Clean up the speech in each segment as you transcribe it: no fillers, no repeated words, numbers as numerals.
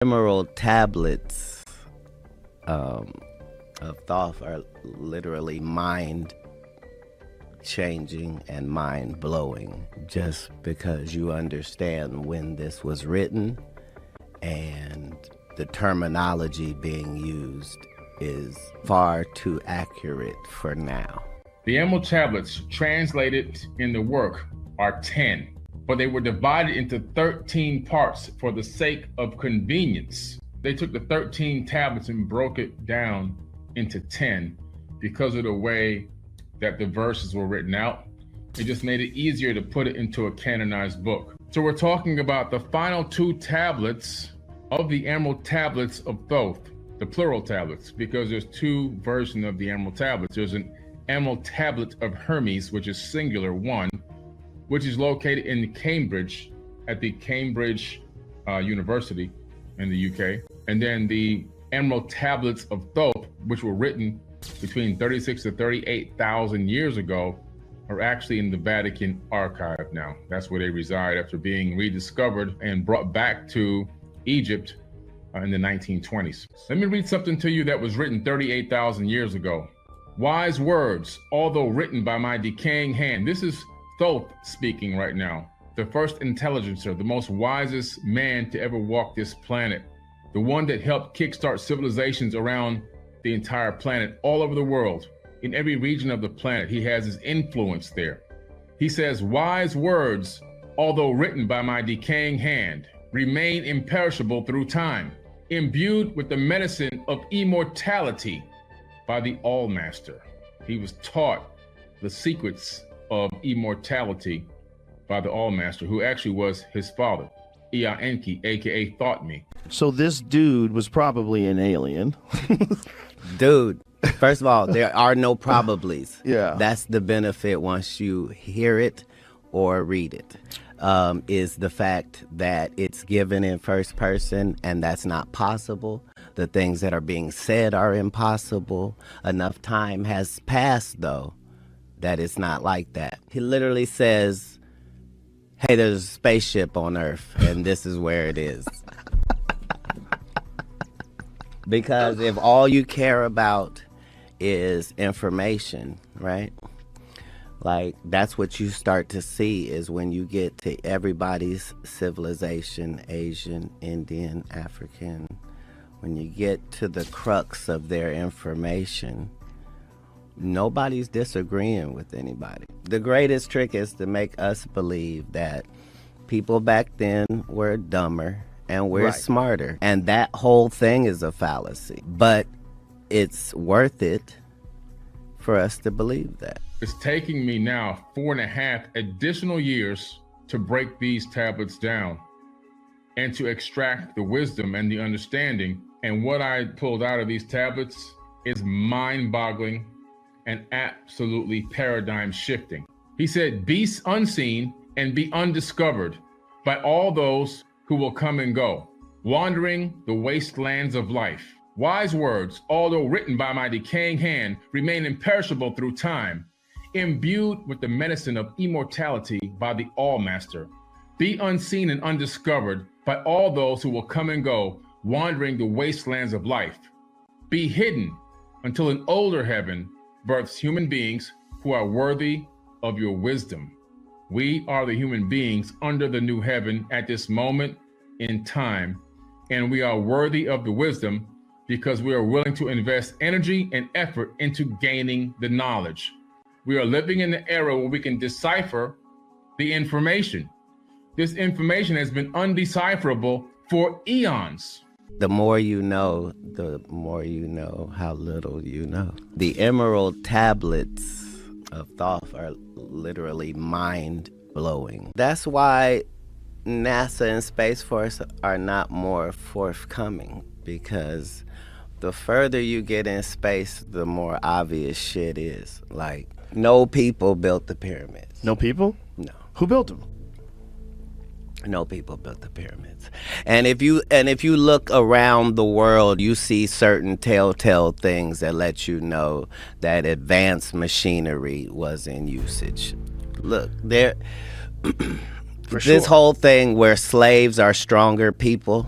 Emerald tablets of Thoth are literally mind changing and mind blowing, just because you understand when this was written and the terminology being used is far too accurate for now. The Emerald tablets translated in the work are 10, but they were divided into 13 parts for the sake of convenience. They took the 13 tablets and broke it down into 10 because of the way that the verses were written out. It just made it easier to put it into a canonized book. So we're talking about the final 2 tablets of the Emerald tablets of Thoth, the plural tablets, because there's 2 versions of the Emerald tablets. There's an Emerald tablet of Hermes, which is singular 1, which is located in Cambridge at the Cambridge University in the UK. And then the Emerald tablets of Thoth, which were written between 36 to 38,000 years ago, are actually in the Vatican archive now. That's where they reside after being rediscovered and brought back to Egypt in the 1920s. Let me read something to you that was written 38,000 years ago. Wise words, although written by my decaying hand. This is Thoth speaking right now. The first intelligencer, the most wisest man to ever walk this planet. The one that helped kickstart civilizations around the entire planet, all over the world. In every region of the planet, he has his influence there. He says, wise words, although written by my decaying hand, remain imperishable through time, imbued with the medicine of immortality by the All-Master. He was taught the secrets of immortality by the All-Master, who actually was his father, Ea Enki, aka Thought Me. So this dude was probably an alien. Dude, first of all, there are no probablys. Yeah. That's the benefit once you hear it or read it, is the fact that it's given in first person, and that's not possible. The things that are being said are impossible. Enough time has passed, though, that it's not like that. He literally says, hey, there's a spaceship on Earth, and this is where it is. Because if all you care about is information, right? Like, that's what you start to see is when you get to everybody's civilization, Asian, Indian, African, when you get to the crux of their information, nobody's disagreeing with anybody. The greatest trick is to make us believe that people back then were dumber and we're smarter. And that whole thing is a fallacy. But it's worth it for us to believe that. It's taking me now 4.5 additional years to break these tablets down and to extract the wisdom and the understanding. And what I pulled out of these tablets is mind-boggling and absolutely paradigm shifting. He said, be unseen and be undiscovered by all those who will come and go, wandering the wastelands of life. Wise words, although written by my decaying hand, remain imperishable through time, imbued with the medicine of immortality by the All-Master. Be unseen and undiscovered by all those who will come and go, wandering the wastelands of life. Be hidden until an older heaven births human beings who are worthy of your wisdom. We are the human beings under the new heaven at this moment in time, and we are worthy of the wisdom because we are willing to invest energy and effort into gaining the knowledge. We are living in the era where we can decipher the information. This information has been undecipherable for eons. The more you know, the more you know how little you know. The Emerald tablets of Thoth are literally mind-blowing. That's why NASA and Space Force are not more forthcoming, because the further you get in space, the more obvious shit is. Like, no people built the pyramids. No people? No. Who built them? No people built the pyramids. And if you look around the world, you see certain telltale things that let you know that advanced machinery was in usage. Look, there this whole thing where slaves are stronger people,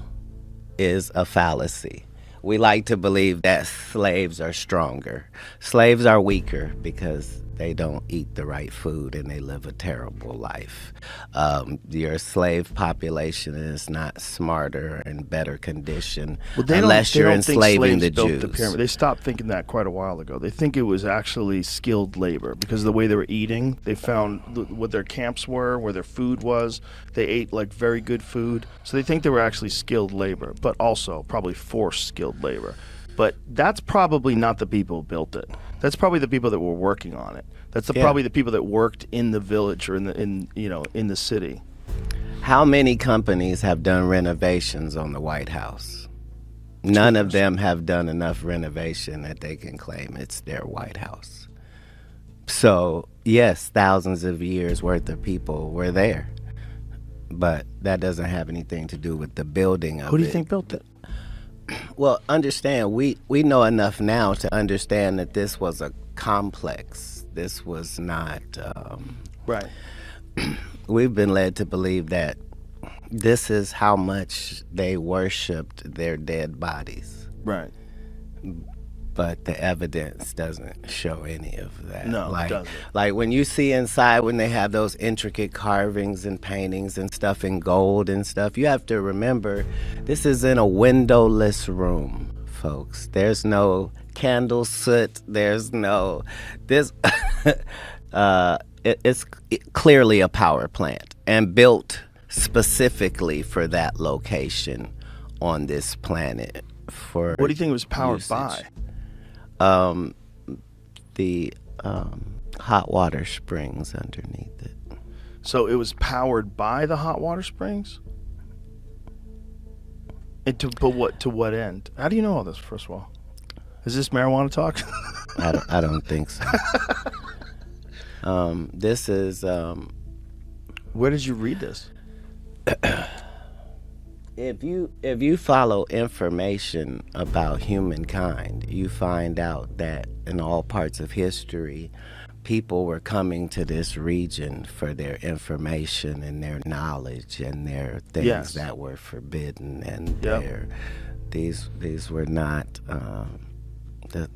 is a fallacy. We like to believe that slaves are stronger. Slaves are weaker because they don't eat the right food and they live a terrible life. Your slave population is not smarter and better condition unless you're enslaving the built Jews. the pyramid. They stopped thinking that quite a while ago. They think it was actually skilled labor because of the way they were eating. They found what their camps were, where their food was. They ate like very good food. So they think they were actually skilled labor, but also probably forced skilled labor. But that's probably not the people who built it. That's probably the people that were working on it. That's probably the people that worked in the village or in the city. How many companies have done renovations on the White House? None of them have done enough renovation that they can claim it's their White House. So, yes, thousands of years worth of people were there. But that doesn't have anything to do with the building of it. Who do you think built it? Well, understand, we know enough now to understand that this was a complex. This was not... Right. We've been led to believe that this is how much they worshipped their dead bodies. Right. But the evidence doesn't show any of that. No, it doesn't. Like when you see inside, when they have those intricate carvings and paintings and stuff in gold and stuff, you have to remember this is in a windowless room, folks. There's no candle soot. There's no... It's clearly a power plant and built specifically for that location on this planet. For what do you think it was powered usage. by? The hot water springs underneath it. So it was powered by the hot water springs? And to what end? How do you know all this, first of all? Is this marijuana talk? I don't think so. This is where did you read this? If you follow information about humankind, you find out that in all parts of history, people were coming to this region for their information and their knowledge and their things that were forbidden, and these were not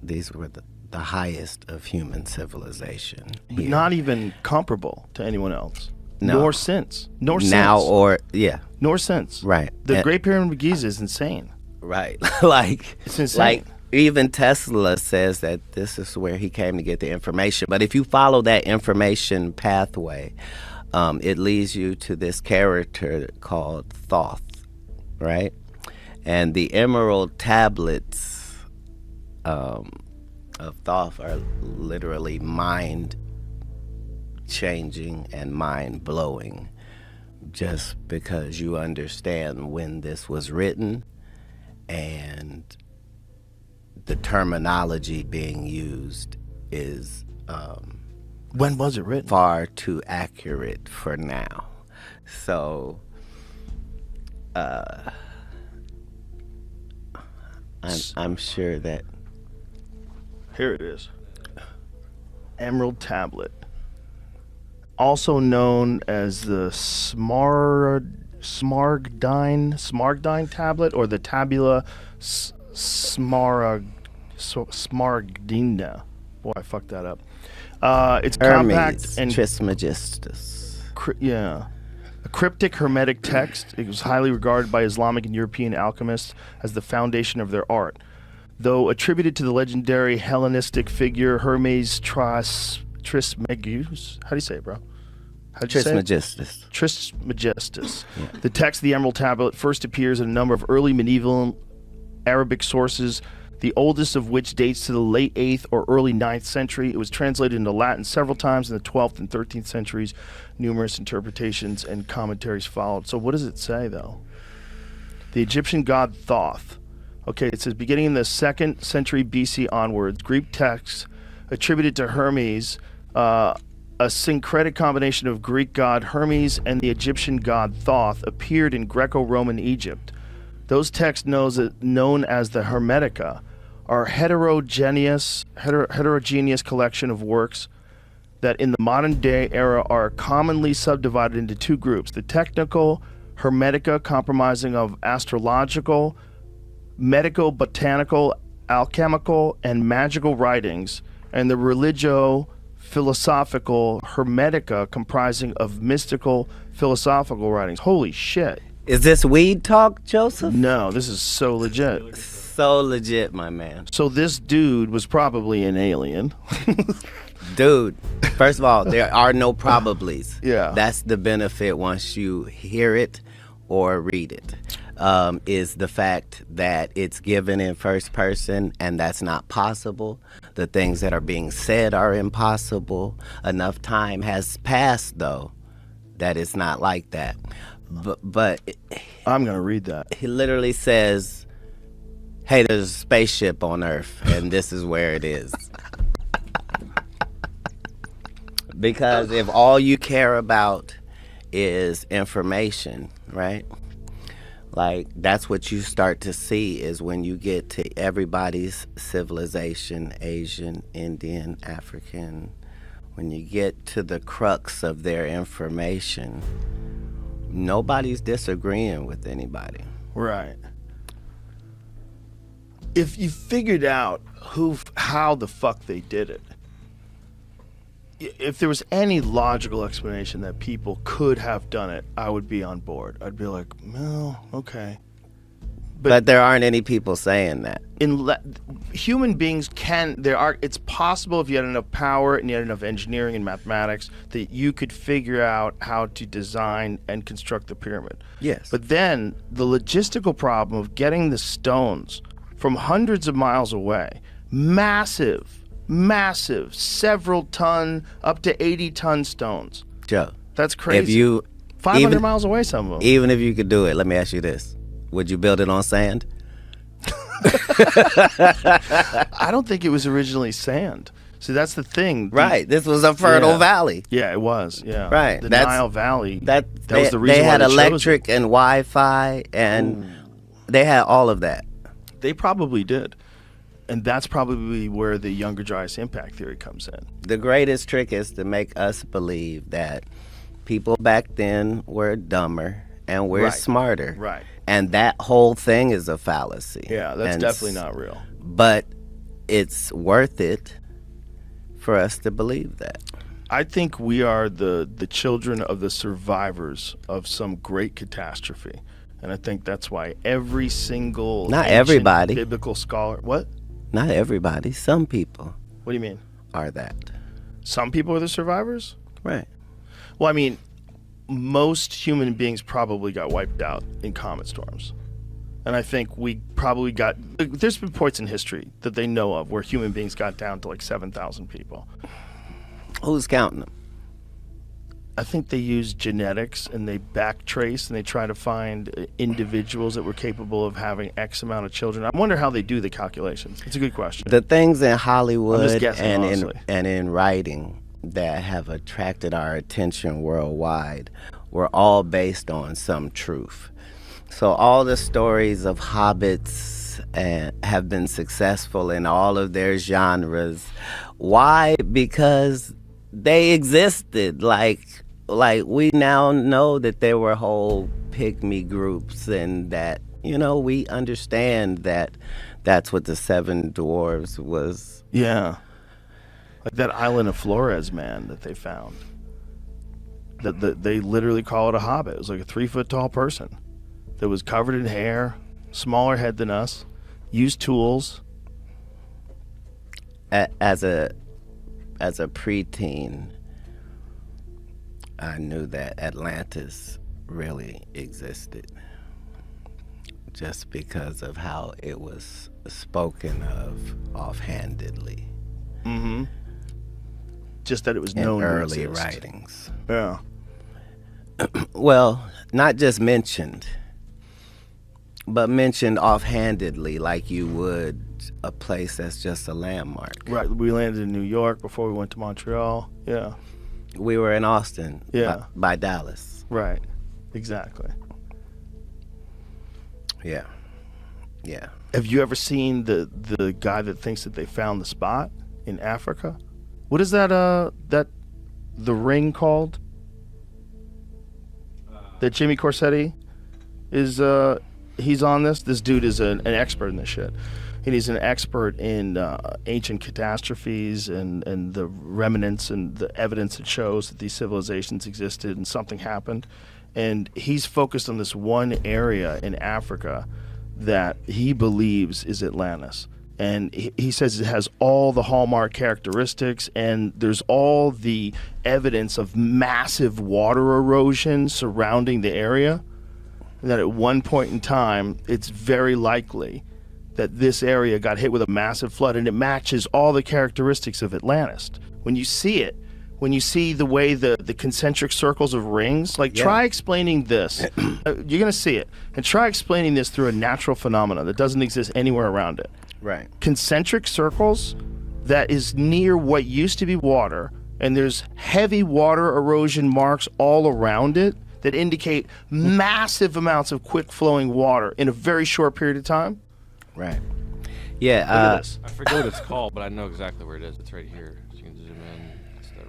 these were the highest of human civilization. Here. Not even comparable to anyone else. No. Nor since. Nor since. Right. The Great Pyramid of Giza is insane. Right. Like it's insane. Like even Tesla says that this is where he came to get the information. But if you follow that information pathway, it leads you to this character called Thoth, right? And the emerald tablets of Thoth are literally mind-changing and mind-blowing, just because you understand when this was written and the terminology being used is when was it written? Far too accurate for now. So I'm sure that here it is. Emerald tablet, also known as the Smaragdine tablet, or the Tabula Smaragdina. Boy, I fucked that up. It's Hermes compact and Trismegistus. A cryptic Hermetic text. It was highly regarded by Islamic and European alchemists as the foundation of their art. Though attributed to the legendary Hellenistic figure Hermes Trismegistus. How do you say it, bro? Trismegistus. Trismegistus. Yeah. The text of the Emerald Tablet first appears in a number of early medieval Arabic sources, the oldest of which dates to the late 8th or early 9th century. It was translated into Latin several times in the 12th and 13th centuries. Numerous interpretations and commentaries followed. So what does it say, though? The Egyptian god Thoth. Okay, it says beginning in the 2nd century BC onwards, Greek texts attributed to Hermes, a syncretic combination of Greek god Hermes and the Egyptian god Thoth, appeared in Greco-Roman Egypt. Those texts known as the Hermetica are heterogeneous collection of works that in the modern day era are commonly subdivided into two groups. The technical Hermetica, comprising of astrological, medico-botanical, alchemical, and magical writings, and the religio-philosophical Hermetica, comprising of mystical philosophical writings. Holy shit. Is this weed talk, Joseph? No, this is so legit. So legit, my man. So this dude was probably an alien. Dude, first of all, there are no probablys. Yeah. That's the benefit once you hear it or read it, is the fact that it's given in first person, and that's not possible. The things that are being said are impossible. Enough time has passed, though, that it's not like that. But I'm going to read that. he literally says, hey, there's a spaceship on Earth, and this is where it is. Because if all you care about is information, right? Like, that's what you start to see is when you get to everybody's civilization, Asian, Indian, African, when you get to the crux of their information, nobody's disagreeing with anybody. Right. If you figured out how the fuck they did it, if there was any logical explanation that people could have done it, I would be on board. I'd be like, well, okay. But there aren't any people saying that. Human beings it's possible if you had enough power and you had enough engineering and mathematics that you could figure out how to design and construct the pyramid. Yes. But then the logistical problem of getting the stones from hundreds of miles away, massive, several ton, up to 80-ton stones. Joe. That's crazy. If you 500 miles away, some of them. Even if you could do it, let me ask you this. Would you build it on sand? I don't think it was originally sand. See, that's the thing. Right. This was a fertile valley. Yeah, it was. Yeah. Right. The Nile Valley. That they, was the reason they had why they electric chose it. and Wi-Fi, and they had all of that. They probably did. And that's probably where the Younger Dryas impact theory comes in. The greatest trick is to make us believe that people back then were dumber and we're smarter. Right. And that whole thing is a fallacy. Yeah, that's definitely not real. But it's worth it for us to believe that. I think we are the children of the survivors of some great catastrophe. And I think that's why every single Not everybody. biblical scholar... What? Not everybody. Some people What do you mean? are that. Some people are the survivors? Right. Well, I mean, most human beings probably got wiped out in comet storms. And I think we probably got... There's been points in history that they know of where human beings got down to like 7,000 people. Who's counting them? I think they use genetics and they backtrace and they try to find individuals that were capable of having X amount of children. I wonder how they do the calculations. It's a good question. The things in I'm Hollywood just guessing, honestly. and in writing that have attracted our attention worldwide were all based on some truth. So all the stories of hobbits have been successful in all of their genres. Why? Because they existed. Like we now know that there were whole pygmy groups, and that, we understand that that's what the Seven Dwarves was. Yeah. Like that island of Flores, man, that they found. That they literally call it a hobbit. It was like a 3-foot-tall person that was covered in hair, smaller head than us, used tools. As a preteen, I knew that Atlantis really existed just because of how it was spoken of offhandedly. Mm-hmm. Just that it was in known early to exist. writings. Yeah. Well, not just mentioned, but mentioned offhandedly, like you would a place that's just a landmark. Right. We landed in New York before we went to Montreal. Yeah. We were in Austin. Yeah. By Dallas. Right. Exactly. Yeah. Yeah. Have you ever seen the guy that thinks that they found the spot in Africa? What is that the ring called? That Jimmy Corsetti is he's on this. This dude is an expert in this shit. And he's an expert in ancient catastrophes and the remnants and the evidence that shows that these civilizations existed and something happened. And he's focused on this one area in Africa that he believes is Atlantis. And he says it has all the hallmark characteristics, and there's all the evidence of massive water erosion surrounding the area. And that at one point in time, it's very likely that this area got hit with a massive flood, and it matches all the characteristics of Atlantis. When you see it, when you see the way the concentric circles of rings, like try explaining this. You're going to see it. And try explaining this through a natural phenomenon that doesn't exist anywhere around it. Right. Concentric circles that is near what used to be water, and there's heavy water erosion marks all around it that indicate massive amounts of quick-flowing water in a very short period of time. Right. Yeah. I forget what it's called, but I know exactly where it is. It's right here. So you can zoom in.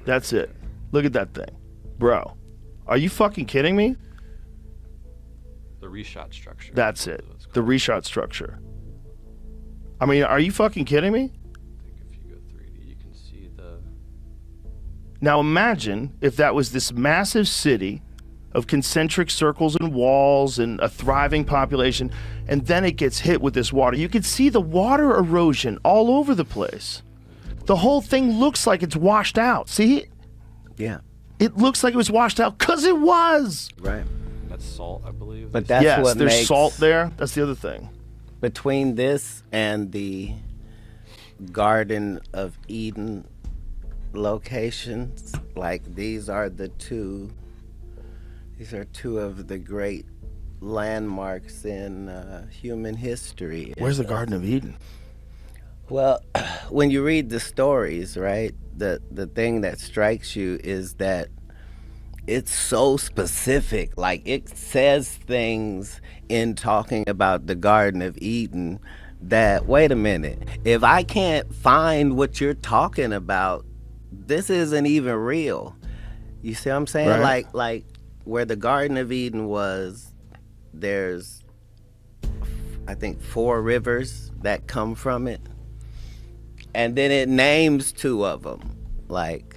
That's it. Look at that thing. Bro, are you fucking kidding me? The reshot structure. That's it. The reshot structure. I mean, are you fucking kidding me? I think if you go 3D, you can see the... Now imagine if that was this massive city of concentric circles and walls and a thriving population, and then it gets hit with this water. You can see the water erosion all over the place. The whole thing looks like it's washed out. See? Yeah. It looks like it was washed out because it was. Right. That's salt, I believe. But that's yes, what there's makes salt there. That's the other thing. between this and the Garden of Eden locations. Like these are two of the great landmarks in human history. Where's the Garden of Eden? Well, when you read the stories, right, the thing that strikes you is that it's so specific. Like, it says things in talking about the Garden of Eden that, wait a minute, if I can't find what you're talking about, this isn't even real. You see what I'm saying? Right. Like where the Garden of Eden was, there's, I think, 4 rivers that come from it. And then it names 2 of them. Like,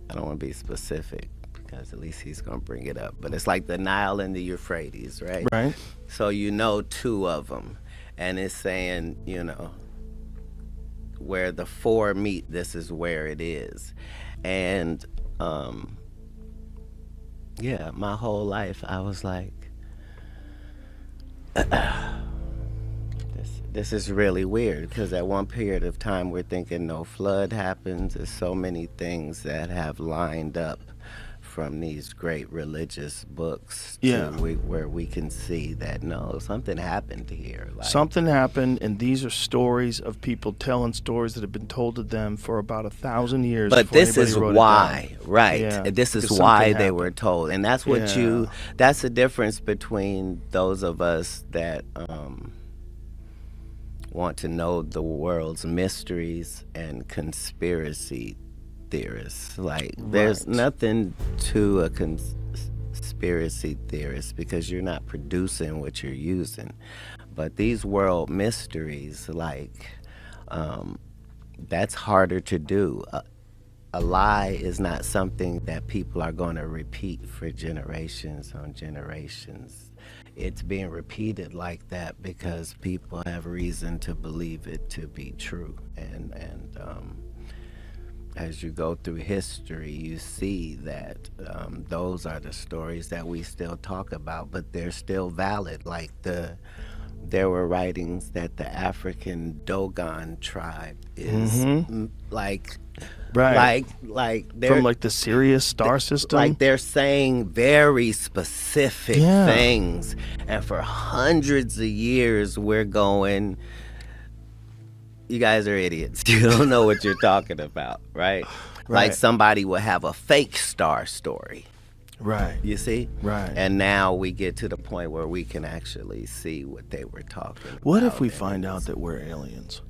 I don't want to be specific because at least he's going to bring it up. But it's like the Nile and the Euphrates, right? Right. So 2 of them. And it's saying, where the 4 meet, this is where it is. And, yeah, my whole life I was like, this is really weird, because at one period of time we're thinking no flood happens. There's so many things that have lined up from these great religious books to where we can see that no, something happened here. Like, something happened, and these are stories of people telling stories that have been told to them for about 1,000 years. But this is why, right? Yeah, this is why they happened. were told, and that's what that's the difference between those of us that want to know the world's mysteries and conspiracy theorists. Like, there's nothing to a conspiracy theorist because you're not producing what you're using. But these world mysteries, like, that's harder to do. A lie is not something that people are going to repeat for generations on generations. It's being repeated like that because people have reason to believe it to be true. And as you go through history, you see that those are the stories that we still talk about, but they're still valid. Like, there were writings that the African Dogon tribe is like from like the Sirius star system. Like, they're saying very specific things, and for hundreds of years we're going, you guys are idiots. You don't know what you're talking about, right? Like, somebody will have a fake star story. Right. You see? Right. And now we get to the point where we can actually see what they were talking about. What if we find out that we're aliens?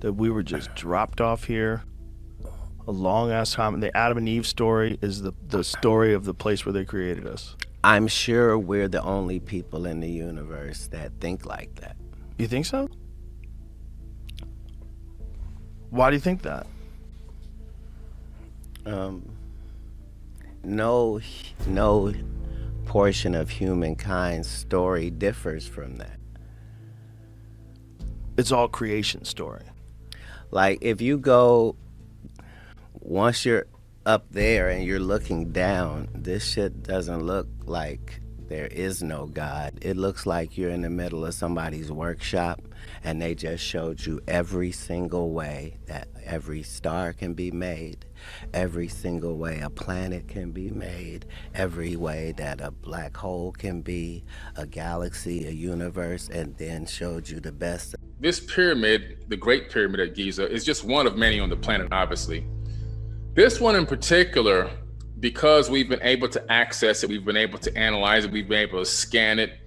That we were just dropped off here a long ass time, and the Adam and Eve story is the story of the place where they created us. I'm sure we're the only people in the universe that think like that. You think so? Why do you think that? No portion of humankind's story differs from that. It's all creation story. Like, if you go, once you're up there and you're looking down, this shit doesn't look like there is no God. It looks like you're in the middle of somebody's workshop and they just showed you every single way that every star can be made, every single way a planet can be made, every way that a black hole can be, a galaxy, a universe, and then showed you the best. This pyramid, the Great Pyramid at Giza, is just one of many on the planet, obviously. This one in particular, because we've been able to access it, we've been able to analyze it, we've been able to scan it.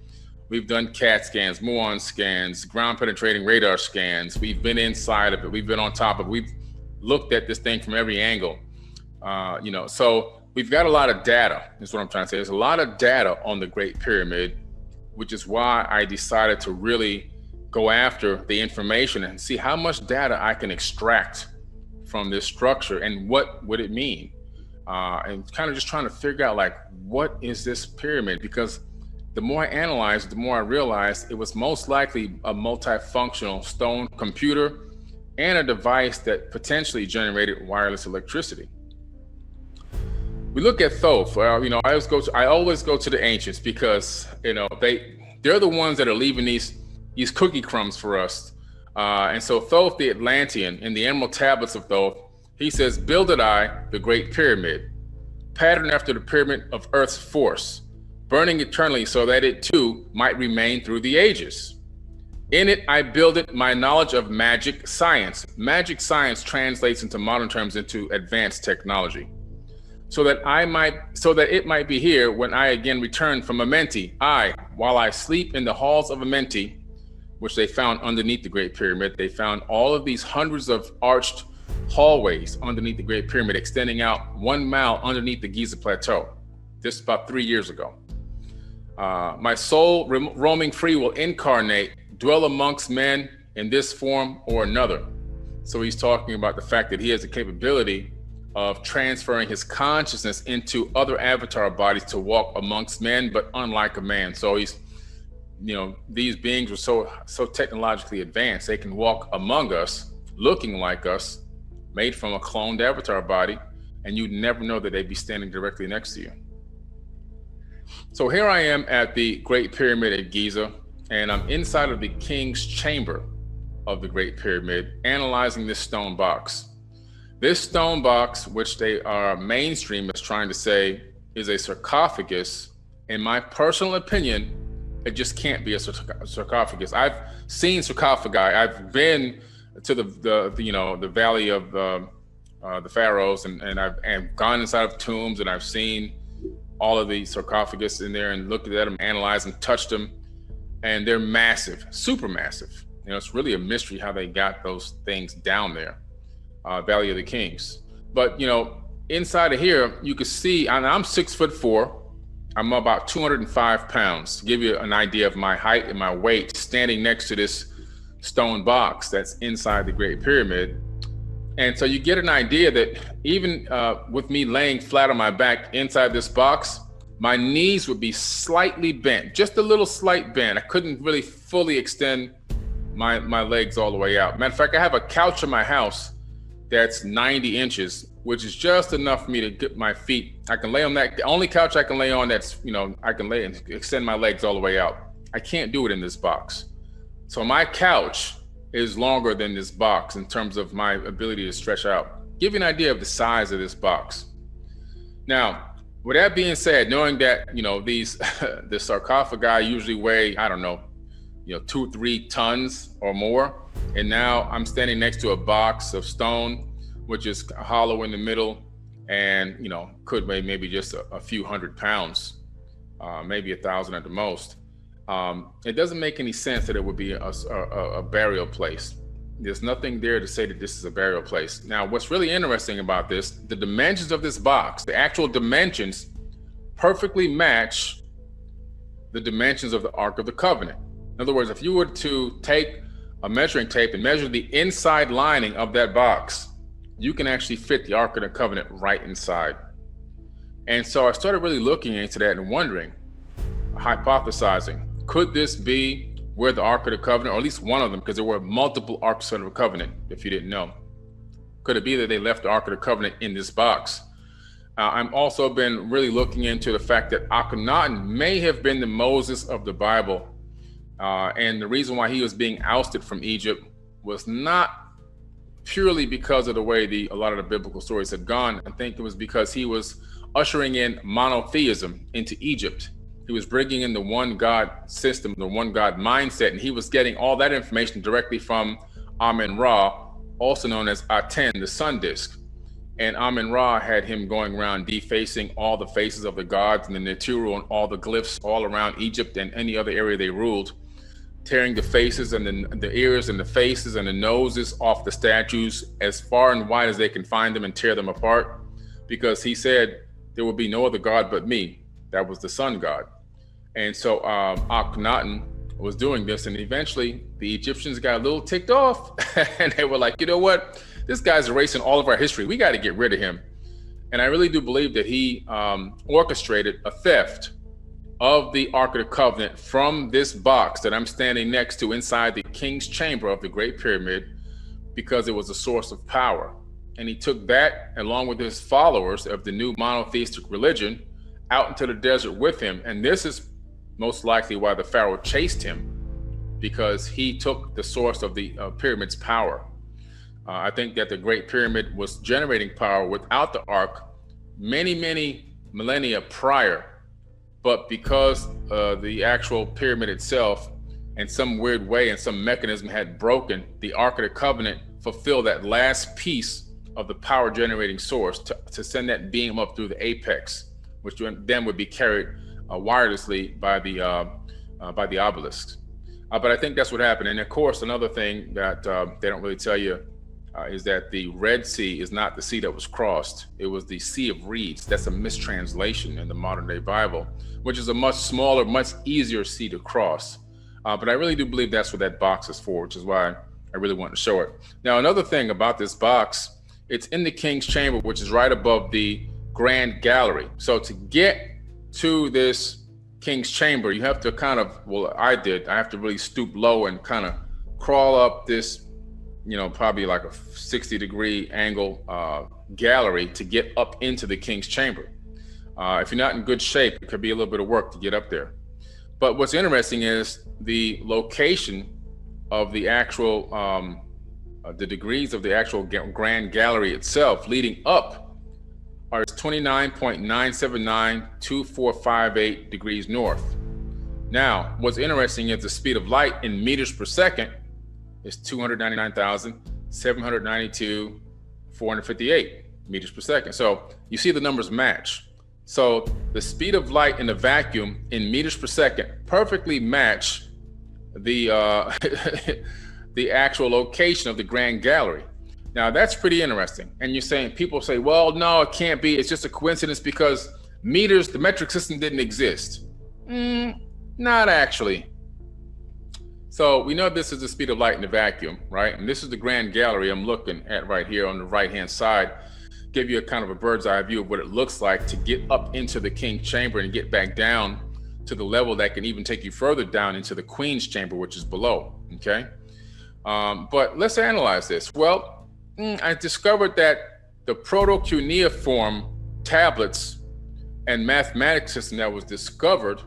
We've done CAT scans, muon scans, ground penetrating radar scans. We've been inside of it. We've been on top of it. We've looked at this thing from every angle. So we've got a lot of data, is what I'm trying to say. There's a lot of data on the Great Pyramid, which is why I decided to really go after the information and see how much data I can extract from this structure and what would it mean. And kind of just trying to figure out, like, what is this pyramid? Because the more I analyzed, the more I realized it was most likely a multifunctional stone computer and a device that potentially generated wireless electricity. We look at Thoth. Well, I always go to the ancients because they're the ones that are leaving these cookie crumbs for us. And so Thoth the Atlantean, in the Emerald Tablets of Thoth, he says, "Builded I the Great Pyramid, patterned after the pyramid of Earth's force, burning eternally so that it too might remain through the ages. In it I builded my knowledge of magic science." Magic science translates into modern terms into advanced technology. So that it might be here when I again return from Amenti. While I sleep in the halls of Amenti, which they found underneath the Great Pyramid, they found all of these hundreds of arched hallways underneath the Great Pyramid, extending out 1 mile underneath the Giza Plateau. This is about 3 years ago. My soul roaming free will incarnate, dwell amongst men in this form or another. So he's talking about the fact that he has the capability of transferring his consciousness into other avatar bodies to walk amongst men, but unlike a man. So he's, these beings were so technologically advanced, they can walk among us, looking like us, made from a cloned avatar body, and you'd never know that they'd be standing directly next to you. So here I am at the Great Pyramid at Giza, and I'm inside of the king's chamber of the Great Pyramid, analyzing this stone box. This stone box, which they are mainstream is trying to say is a sarcophagus, in my personal opinion, it just can't be a sarcophagus. I've seen sarcophagi. I've been to the valley of the pharaohs, and I've gone inside of tombs, and I've seen all of the sarcophagus in there and looked at them, analyzed and touched them, and they're massive, super massive. It's really a mystery how they got those things down there, Valley of the Kings. But inside of here, you can see, and I'm 6'4". I'm about 205 pounds. To give you an idea of my height and my weight, standing next to this stone box that's inside the Great Pyramid. And so you get an idea that even with me laying flat on my back inside this box, my knees would be slightly bent, just a little slight bend. I couldn't really fully extend my legs all the way out. Matter of fact, I have a couch in my house that's 90 inches, which is just enough for me to get my feet. I can lay on that. The only couch I can lay on that's, I can lay and extend my legs all the way out. I can't do it in this box. So my couch is longer than this box in terms of my ability to stretch out. Give you an idea of the size of this box. Now, with that being said, knowing that, these, the sarcophagi usually weigh, 2-3 tons or more. And now I'm standing next to a box of stone, which is hollow in the middle and, could weigh maybe just a few hundred pounds, maybe 1,000 at the most. It doesn't make any sense that it would be a burial place. There's nothing there to say that this is a burial place. Now, what's really interesting about this, the dimensions of this box, the actual dimensions perfectly match the dimensions of the Ark of the Covenant. In other words, if you were to take a measuring tape and measure the inside lining of that box, you can actually fit the Ark of the Covenant right inside. And so I started really looking into that and wondering, hypothesizing, could this be where the Ark of the Covenant, or at least one of them, because there were multiple Arks of the Covenant, if you didn't know. Could it be that they left the Ark of the Covenant in this box? I've also been really looking into the fact that Akhenaten may have been the Moses of the Bible. And the reason why he was being ousted from Egypt was not purely because of the way a lot of the biblical stories had gone. I think it was because he was ushering in monotheism into Egypt. He was bringing in the one God system, the one God mindset, and he was getting all that information directly from Amen-Ra, also known as Aten, the sun disk. And Amen-Ra had him going around defacing all the faces of the gods and the Natural and all the glyphs all around Egypt and any other area they ruled, tearing the faces and the ears and the faces and the noses off the statues as far and wide as they can find them and tear them apart, because he said there will be no other God but me. That was the sun god. And so Akhenaten was doing this, and eventually the Egyptians got a little ticked off and they were like, you know what? This guy's erasing all of our history. We got to get rid of him. And I really do believe that he orchestrated a theft of the Ark of the Covenant from this box that I'm standing next to inside the king's chamber of the Great Pyramid, because it was a source of power. And he took that along with his followers of the new monotheistic religion out into the desert with him. And this is most likely why the Pharaoh chased him, because he took the source of the pyramid's power. I think that the Great Pyramid was generating power without the Ark many, many millennia prior. But because the actual pyramid itself, in some weird way and some mechanism had broken, the Ark of the Covenant fulfilled that last piece of the power generating source to send that beam up through the apex, which then would be carried wirelessly by the obelisks. But I think that's what happened. And of course, another thing that they don't really tell you is that the Red Sea is not the sea that was crossed. It was the Sea of Reeds. That's a mistranslation in the modern day Bible, which is a much smaller, much easier sea to cross. But I really do believe that's what that box is for, which is why I really want to show it. Now, another thing about this box, it's in the king's chamber, which is right above the grand gallery. So to get to this king's chamber, you have to kind of, well, I have to really stoop low and kind of crawl up this, probably like a 60-degree angle gallery to get up into the king's chamber. If you're not in good shape, it could be a little bit of work to get up there. But what's interesting is the location of the actual, the degrees of the actual grand gallery itself leading up are 29.9792458 degrees north. Now, what's interesting is the speed of light in meters per second is 299,792,458 meters per second. So you see the numbers match. So the speed of light in a vacuum in meters per second perfectly match the the actual location of the Grand Gallery. Now that's pretty interesting. And you're saying, people say, well, no, it can't be. It's just a coincidence because meters, the metric system didn't exist. Not actually. So we know this is the speed of light in the vacuum, right? And this is the Grand Gallery I'm looking at right here on the right-hand side. Give you a kind of a bird's eye view of what it looks like to get up into the King's Chamber and get back down to the level that can even take you further down into the Queen's Chamber, which is below, okay? But let's analyze this. Well, I discovered that the proto-cuneiform tablets and mathematics system that was discovered,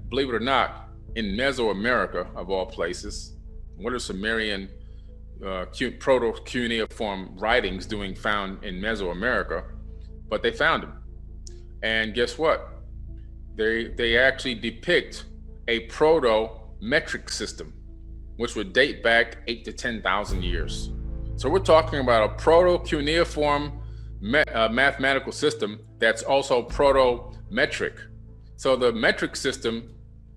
believe it or not, in Mesoamerica, of all places. What are Sumerian proto-cuneiform writings found in Mesoamerica? But they found them. And guess what? They actually depict a proto-metric system, which would date back 8,000 to 10,000 years. So we're talking about a proto-cuneiform mathematical system that's also proto-metric. So the metric system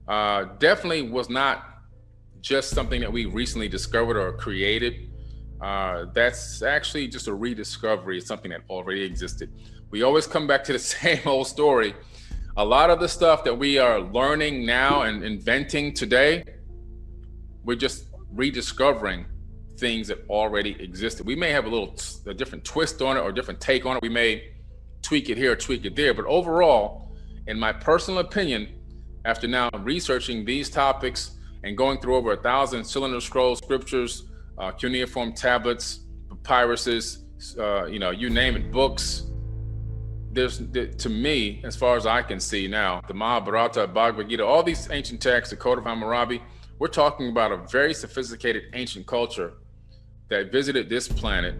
definitely was not just something that we recently discovered or created. That's actually just a rediscovery of something that already existed. We always come back to the same old story A lot of the stuff that we are learning now and inventing today, we're just rediscovering things that already existed. We may have a different twist on it or different take on it. We may tweak it here or tweak it there, but overall, in my personal opinion, after now researching these topics and going through over 1,000 cylinder scroll scriptures, cuneiform tablets, papyruses, you name it, books, to me, as far as I can see now, the Mahabharata, Bhagavad Gita, all these ancient texts, the Code of Hammurabi, we're talking about a very sophisticated ancient culture that visited this planet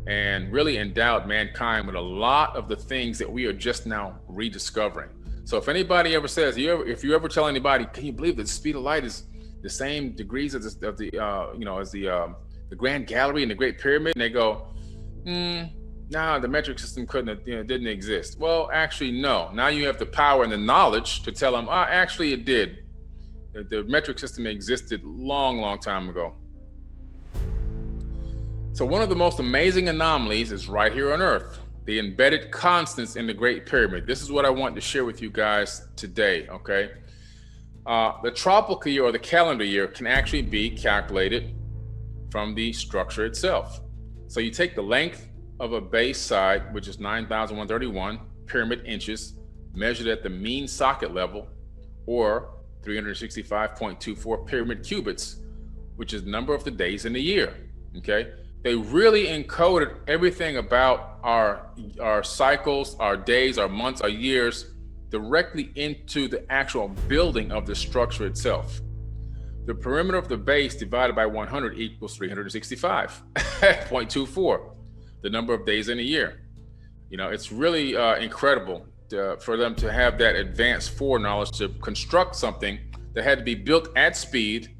and really endowed mankind with a lot of the things that we are just now rediscovering. So if anybody ever says, if you ever tell anybody, can you believe that the speed of light is the same degrees as the Grand Gallery and the Great Pyramid, and they go, no, the metric system didn't exist. Well, actually, no. Now you have the power and the knowledge to tell them, actually it did. The metric system existed long time ago. So one of the most amazing anomalies is right here on Earth, the embedded constants in the Great Pyramid. This is what I want to share with you guys today, okay? The tropical year or the calendar year can actually be calculated from the structure itself. So you take the length of a base side, which is 9,131 pyramid inches, measured at the mean socket level, or 365.24 pyramid cubits, which is the number of the days in the year, okay? They really encoded everything about our cycles, our days, our months, our years, directly into the actual building of the structure itself. The perimeter of the base divided by 100 equals 365.24, the number of days in a year. It's really incredible for them to have that advanced foreknowledge to construct something that had to be built at speed,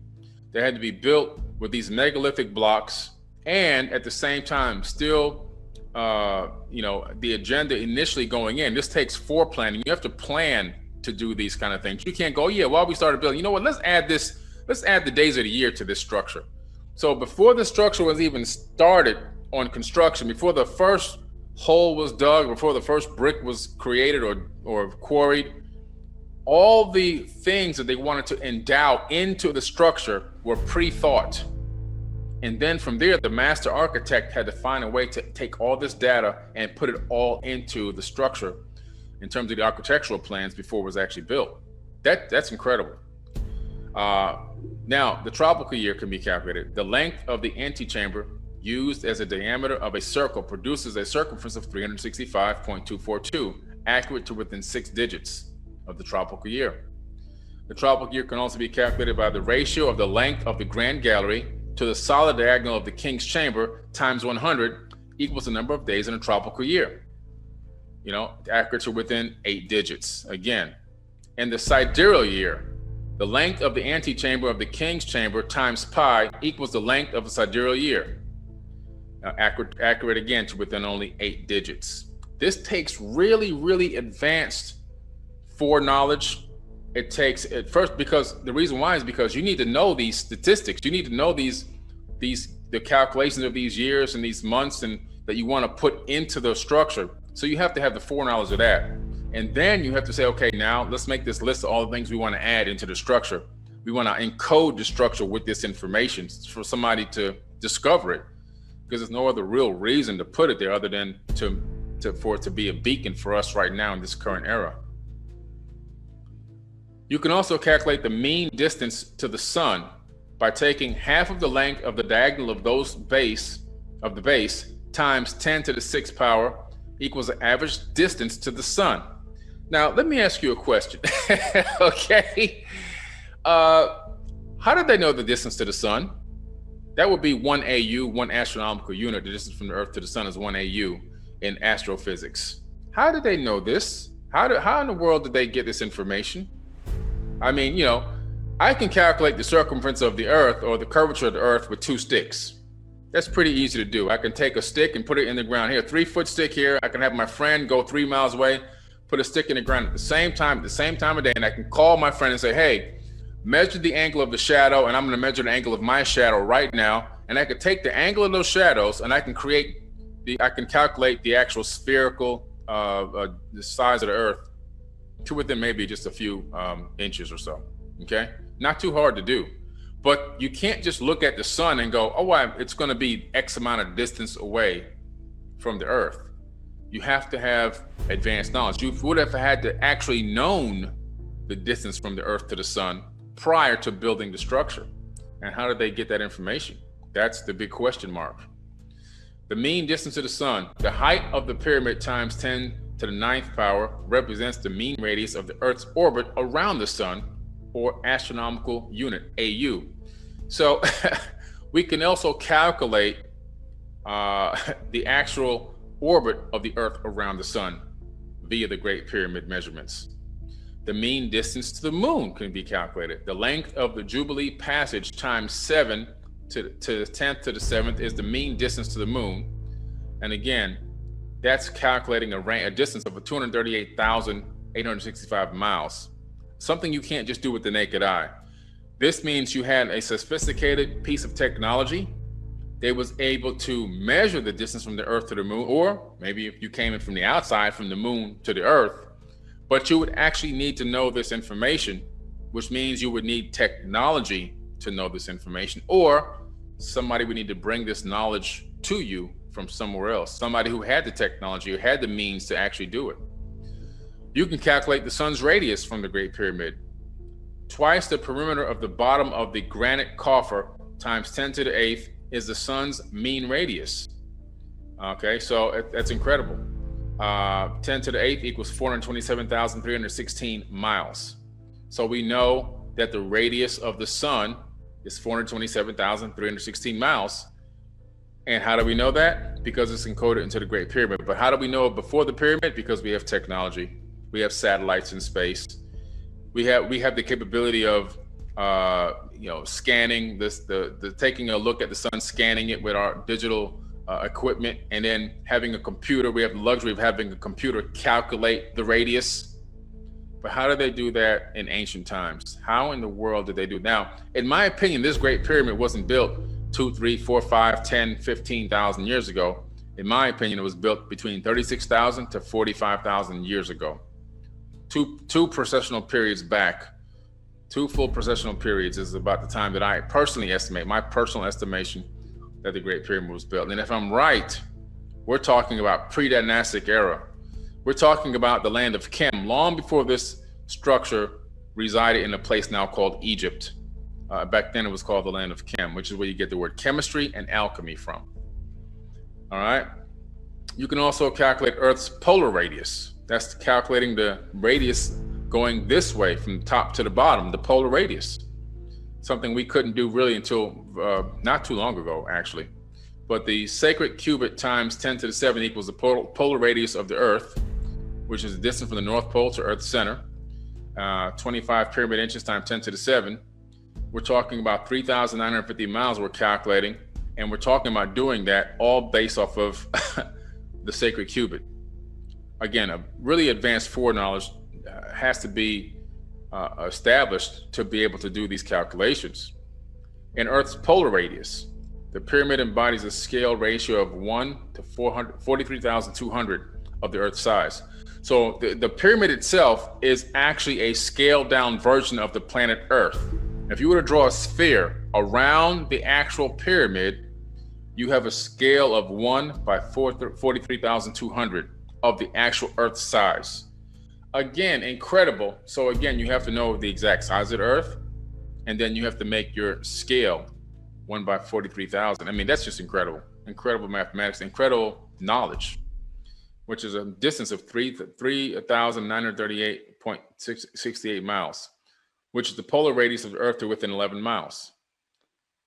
that had to be built with these megalithic blocks, and at the same time still the agenda initially going in. This takes foreplanning. You have to plan to do these kind of things. You can't go, while we started building, let's add the days of the year to this structure. So before the structure was even started on construction, before the first hole was dug, before the first brick was created or quarried, all the things that they wanted to endow into the structure were pre-thought. And then from there, the master architect had to find a way to take all this data and put it all into the structure in terms of the architectural plans before it was actually built. That's incredible. Now, the tropical year can be calculated. The length of the antechamber used as a diameter of a circle produces a circumference of 365.242, accurate to within 6 digits of the tropical year. The tropical year can also be calculated by the ratio of the length of the Grand Gallery to the solid diagonal of the King's Chamber times 100 equals the number of days in a tropical year. Accurate to within 8 digits again. And the sidereal year, the length of the antechamber of the King's Chamber times pi equals the length of a sidereal year. Accurate again to within only 8 digits. This takes really advanced foreknowledge. It takes at first, because the reason why is because you need to know these statistics. You need to know the calculations of these years and these months and that you want to put into the structure. So you have to have the foreknowledge of that. And then you have to say, okay, now let's make this list of all the things we want to add into the structure. We want to encode the structure with this information for somebody to discover it, because there's no other real reason to put it there other than for it to be a beacon for us right now in this current era. You can also calculate the mean distance to the sun by taking half of the length of the diagonal of the base times 10 to the 6th power equals the average distance to the sun. Now, let me ask you a question. Okay. How did they know the distance to the sun? That would be 1 AU, 1 astronomical unit. The distance from the Earth to the sun is 1 AU in astrophysics. How did they know this? How in the world did they get this information? I mean, I can calculate the circumference of the Earth or the curvature of the Earth with 2 sticks. That's pretty easy to do. I can take a stick and put it in the ground here, 3-foot stick here. I can have my friend go 3 miles away, put a stick in the ground at the same time of day, and I can call my friend and say, hey, measure the angle of the shadow, and I'm going to measure the angle of my shadow right now. And I could take the angle of those shadows, and I can calculate the actual spherical the size of the Earth to within maybe just a few inches or so. Okay, not too hard to do. But you can't just look at the sun and go, oh, it's going to be X amount of distance away from the Earth. You have to have advanced knowledge. You would have had to actually known the distance from the Earth to the sun prior to building the structure. And how did they get that information? That's the big question mark. The mean distance to the sun, the height of the pyramid times 10 to the 9th power represents the mean radius of the Earth's orbit around the sun, or astronomical unit, AU. So we can also calculate the actual orbit of the Earth around the sun via the Great Pyramid measurements. The mean distance to the moon can be calculated. The length of the Jubilee passage times 7 to the 10th to the 7th is the mean distance to the moon. And again, that's calculating a distance of 238,865 miles. Something you can't just do with the naked eye. This means you had a sophisticated piece of technology. They was able to measure the distance from the Earth to the moon, or maybe if you came in from the outside, from the moon to the Earth, but you would actually need to know this information, which means you would need technology to know this information, or somebody would need to bring this knowledge to you from somewhere else, somebody who had the technology, who had the means to actually do it. You can calculate the sun's radius from the Great Pyramid. Twice the perimeter of the bottom of the granite coffer times 10 to the 8th is the sun's mean radius. Okay, so that's incredible. 10 to the 8th equals 427,316 miles. So we know that the radius of the sun is 427,316 miles. And how do we know that? Because it's encoded into the Great Pyramid. But how do we know it before the pyramid? Because we have technology. We have satellites in space. We have the capability of scanning this, taking a look at the sun, scanning it with our digital equipment, and then having a computer. We have the luxury of having a computer calculate the radius. But how did they do that in ancient times? How in the world did they do it? Now, in my opinion, this Great Pyramid wasn't built 2, 3, 4, 5, 10, 15,000 years ago. In my opinion, it was built between 36,000 to 45,000 years ago. Two processional periods back, 2 full processional periods is about the time that I personally estimate, my personal estimation, that the Great Pyramid was built. And if I'm right, we're talking about pre-dynastic era. We're talking about the land of Chem, long before this structure resided in a place now called Egypt. Back then it was called the land of Chem, which is where you get the word chemistry and alchemy from. All right. You can also calculate Earth's polar radius. That's calculating the radius going this way from the top to the bottom, the polar radius. Something we couldn't do really until not too long ago, actually. But the sacred cubit times 10 to the 7 equals the polar radius of the Earth, which is the distance from the North Pole to Earth's center. 25 pyramid inches times 10 to the 7. We're talking about 3,950 miles we're calculating, and we're talking about doing that all based off of the sacred cubit. Again, a really advanced foreknowledge has to be established to be able to do these calculations. In Earth's polar radius, the pyramid embodies a scale ratio of 1 to 43,200 of the Earth's size. So the pyramid itself is actually a scaled down version of the planet Earth. If you were to draw a sphere around the actual pyramid, you have a scale of 1 by 43,200 of the actual Earth size. Again, incredible. So again, you have to know the exact size of the Earth, and then you have to make your scale 1 by 43,000. I mean, that's just incredible. Incredible mathematics, incredible knowledge, which is a distance of 3,938.68 miles, which is the polar radius of the Earth to within 11 miles.